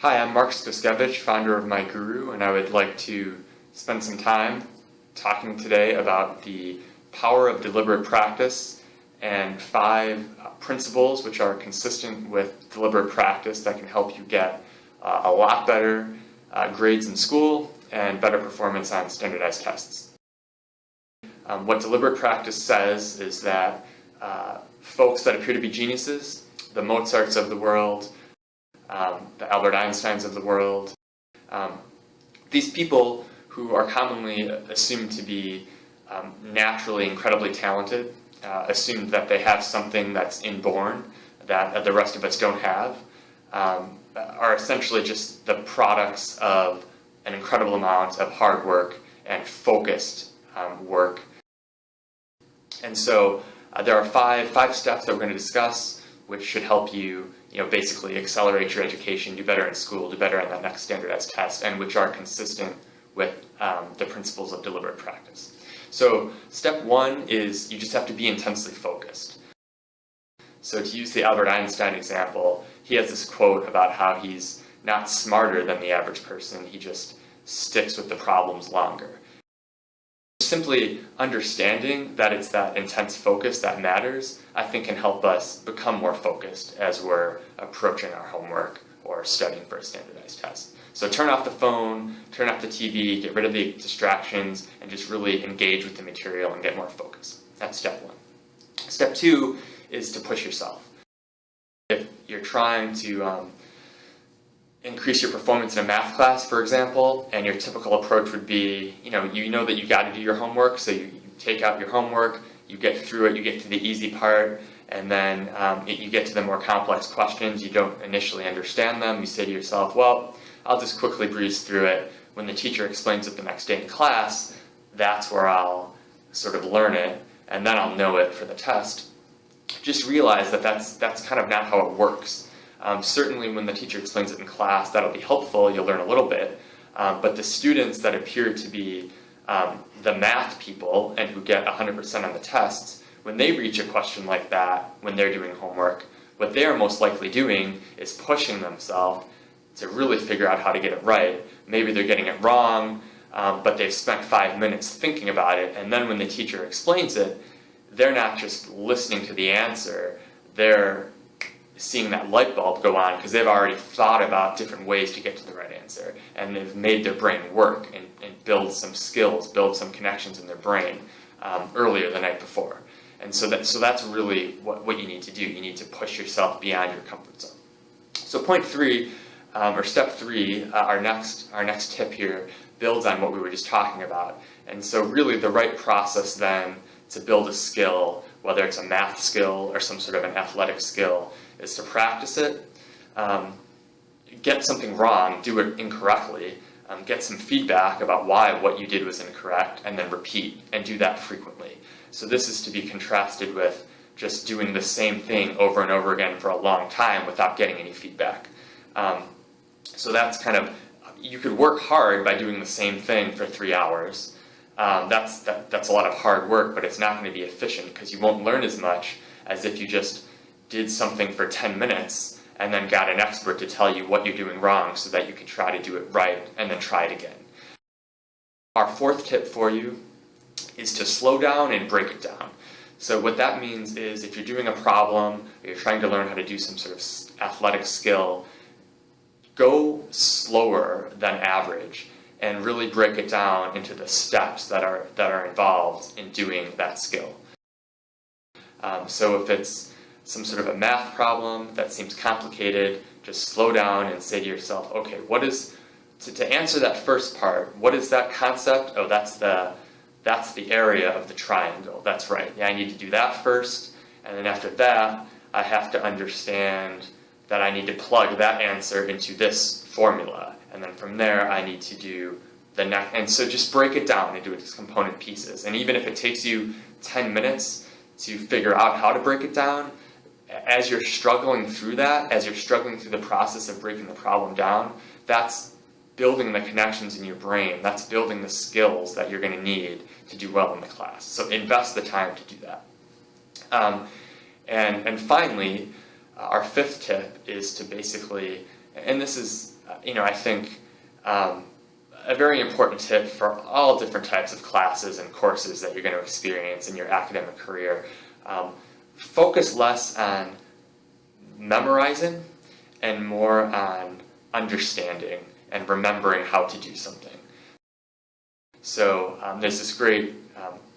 Hi, I'm Mark Skoskiewicz, founder of MyGuru, and I would like to spend some time talking today about the power of deliberate practice and 5 principles which are consistent with deliberate practice that can help you get a lot better grades in school and better performance on standardized tests. What deliberate practice says is that folks that appear to be geniuses, the Mozarts of the world, the Albert Einsteins of the world, these people who are commonly assumed to be naturally incredibly talented, assumed that they have something that's inborn that the rest of us don't have, are essentially just the products of an incredible amount of hard work and focused work. And so there are five steps that we're going to discuss, which should help you, basically accelerate your education, do better in school, do better on that next standardized test, and which are consistent with the principles of deliberate practice. So step 1 is you just have to be intensely focused. So to use the Albert Einstein example, he has this quote about how he's not smarter than the average person, he just sticks with the problems longer. Simply understanding that it's that intense focus that matters, I think can help us become more focused as we're approaching our homework or studying for a standardized test. So turn off the phone, turn off the TV, get rid of the distractions, and just really engage with the material and get more focus. That's step 1. Step 2 is to push yourself. If you're trying to increase your performance in a math class, for example, and your typical approach would be, you know that you got to do your homework, so you take out your homework, you get through it, you get to the easy part, and then you get to the more complex questions, you don't initially understand them, you say to yourself, well, I'll just quickly breeze through it. When the teacher explains it the next day in class, that's where I'll sort of learn it, and then I'll know it for the test. Just realize that that's kind of not how it works. Certainly when the teacher explains it in class, that'll be helpful, you'll learn a little bit, but the students that appear to be the math people and who get 100% on the tests, when they reach a question like that, when they're doing homework, what they are most likely doing is pushing themselves to really figure out how to get it right. Maybe they're getting it wrong, but they've spent 5 minutes thinking about it, and then when the teacher explains it, they're not just listening to the answer, they're seeing that light bulb go on because they've already thought about different ways to get to the right answer, and they've made their brain work and build some skills, build some connections in their brain earlier the night before. And so that's really what you need to do. You need to push yourself beyond your comfort zone. So point 3, or step 3, our next tip here builds on what we were just talking about. And so really the right process then to build a skill, whether it's a math skill or some sort of an athletic skill, is to practice it, get something wrong, do it incorrectly, get some feedback about why what you did was incorrect, and then repeat, and do that frequently. So this is to be contrasted with just doing the same thing over and over again for a long time without getting any feedback. So that's kind of, you could work hard by doing the same thing for 3 hours. That's a lot of hard work, but it's not going to be efficient because you won't learn as much as if you just did something for 10 minutes and then got an expert to tell you what you're doing wrong so that you can try to do it right and then try it again. Our 4th tip for you is to slow down and break it down. So what that means is if you're doing a problem or you're trying to learn how to do some sort of athletic skill, go slower than average and really break it down into the steps that are involved in doing that skill. So if it's some sort of a math problem that seems complicated, just slow down and say to yourself, okay, to answer that first part, what is that concept? Oh, that's the area of the triangle. That's right. Yeah, I need to do that first, and then after that, I have to understand that I need to plug that answer into this formula, and then from there, I need to do the next. And so just break it down into its component pieces. And even if it takes you 10 minutes to figure out how to break it down, as you're struggling through that, as you're struggling through the process of breaking the problem down, that's building the connections in your brain. That's building the skills that you're going to need to do well in the class. So invest the time to do that. And finally, our 5th tip is to basically And this is, I think, a very important tip for all different types of classes and courses that you're going to experience in your academic career. Focus less on memorizing and more on understanding and remembering how to do something. So there's this great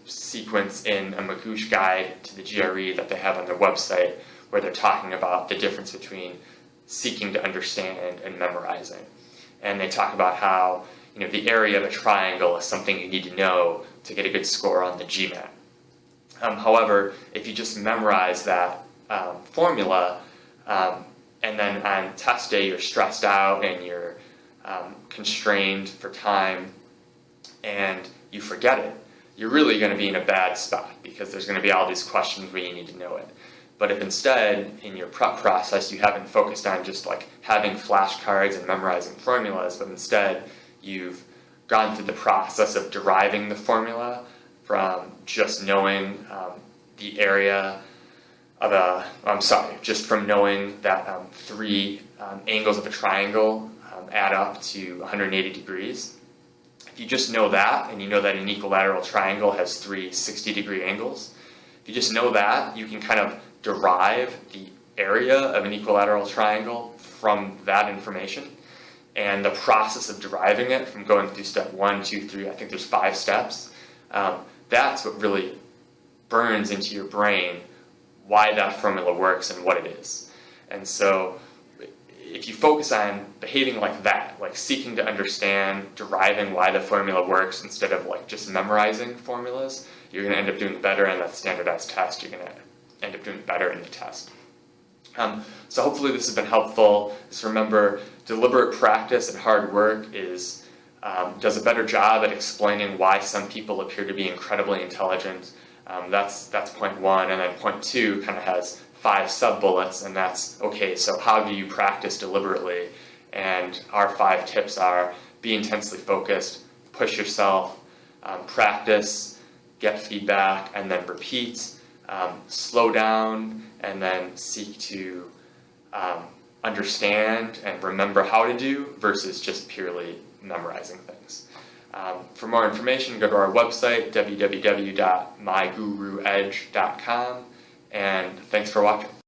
sequence in a Magoosh guide to the GRE that they have on their website where they're talking about the difference between seeking to understand and memorizing. And they talk about how the area of a triangle is something you need to know to get a good score on the GMAT. However, if you just memorize that formula, and then on test day you're stressed out and you're constrained for time and you forget it, you're really going to be in a bad spot because there's going to be all these questions where you need to know it. But if instead, in your prep process, you haven't focused on just like having flashcards and memorizing formulas, but instead you've gone through the process of deriving the formula from just knowing the area of just from knowing that 3 angles of a triangle add up to 180 degrees. If you just know that, and you know that an equilateral triangle has 3 60-degree angles, if you just know that, you can kind of derive the area of an equilateral triangle from that information. And the process of deriving it, from going through step 1, 2, 3, I think there's 5 steps, that's what really burns into your brain why that formula works and what it is. And so if you focus on behaving like that, like seeking to understand, deriving why the formula works instead of like just memorizing formulas, you're going to end up doing better in that standardized test. You're going to end up doing better in the test. So hopefully this has been helpful. Just remember, deliberate practice and hard work does a better job at explaining why some people appear to be incredibly intelligent. That's point 1, and then point 2 kind of has 5 sub-bullets, and that's, okay, so how do you practice deliberately? And our 5 tips are: be intensely focused, push yourself, practice, get feedback, and then repeat, slow down, and then seek to understand and remember how to do versus just purely memorizing things. For more information, go to our website, www.myguruedge.com, and thanks for watching.